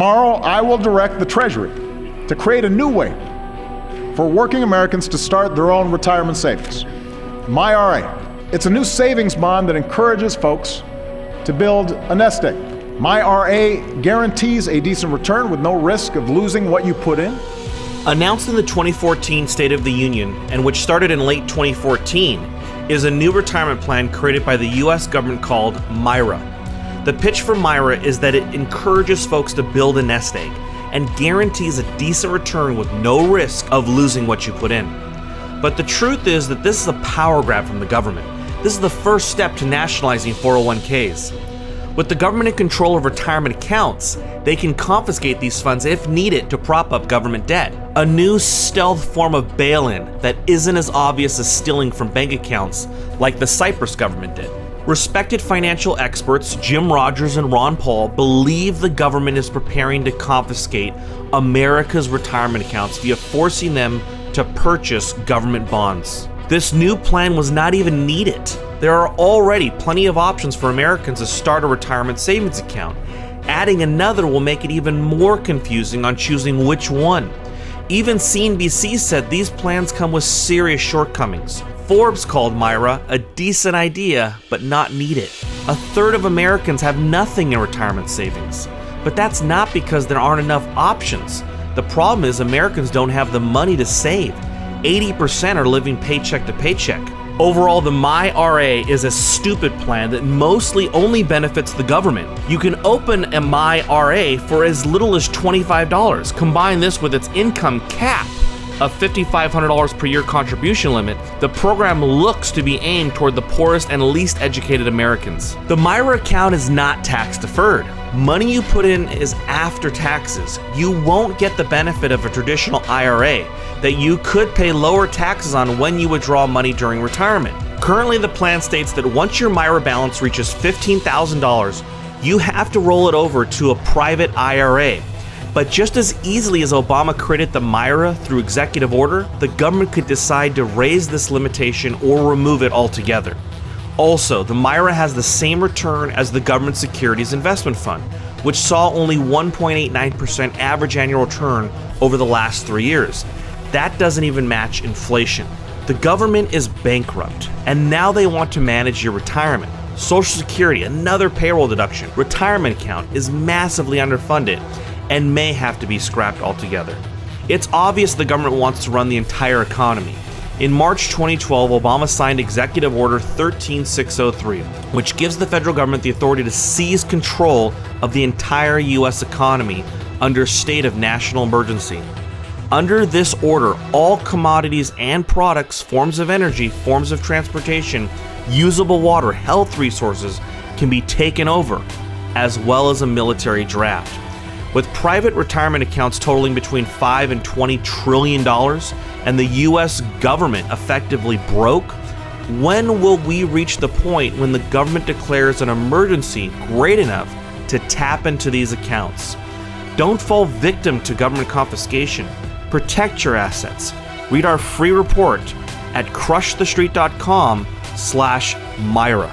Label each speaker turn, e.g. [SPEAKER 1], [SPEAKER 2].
[SPEAKER 1] Tomorrow, I will direct the Treasury to create a new way for working Americans to start their own retirement savings. MyRA. It's a new savings bond that encourages folks to build a nest egg. MyRA guarantees a decent return with no risk of losing what you put in.
[SPEAKER 2] Announced in the 2014 State of the Union, and which started in late 2014, is a new retirement plan created by the US government called MyRA. The pitch for MyRA is that it encourages folks to build a nest egg and guarantees a decent return with no risk of losing what you put in. But the truth is that this is a power grab from the government. This is the first step to nationalizing 401ks. With the government in control of retirement accounts, they can confiscate these funds if needed to prop up government debt. A new stealth form of bail-in that isn't as obvious as stealing from bank accounts like the Cyprus government did. Respected financial experts Jim Rogers and Ron Paul believe the government is preparing to confiscate America's retirement accounts via forcing them to purchase government bonds. This new plan was not even needed. There are already plenty of options for Americans to start a retirement savings account. Adding another will make it even more confusing on choosing which one. Even CNBC said these plans come with serious shortcomings. Forbes called MyRA a decent idea, but not needed. A third of Americans have nothing in retirement savings. But that's not because there aren't enough options. The problem is Americans don't have the money to save. 80% are living paycheck to paycheck. Overall, the MyRA is a stupid plan that mostly only benefits the government. You can open a MyRA for as little as $25. Combine this with its income cap of $5,500 per year contribution limit, the program looks to be aimed toward the poorest and least educated Americans. The MyRA account is not tax deferred. Money you put in is after taxes. You won't get the benefit of a traditional IRA that you could pay lower taxes on when you withdraw money during retirement. Currently, the plan states that once your MyRA balance reaches $15,000, you have to roll it over to a private IRA. But just as easily as Obama created the MyRA through executive order, the government could decide to raise this limitation or remove it altogether. Also, the MyRA has the same return as the government securities investment fund, which saw only 1.89% average annual return over the last 3 years. That doesn't even match inflation. The government is bankrupt, and now they want to manage your retirement. Social Security, another payroll deduction, retirement account is massively underfunded and may have to be scrapped altogether. It's obvious the government wants to run the entire economy. In March 2012, Obama signed Executive Order 13603, which gives the federal government the authority to seize control of the entire US economy under a state of national emergency. Under this order, all commodities and products, forms of energy, forms of transportation, usable water, health resources can be taken over, as well as a military draft. With private retirement accounts totaling between $5 and $20 trillion and the US government effectively broke, when will we reach the point when the government declares an emergency great enough to tap into these accounts? Don't fall victim to government confiscation. Protect your assets. Read our free report at crushthestreet.com/MyRA.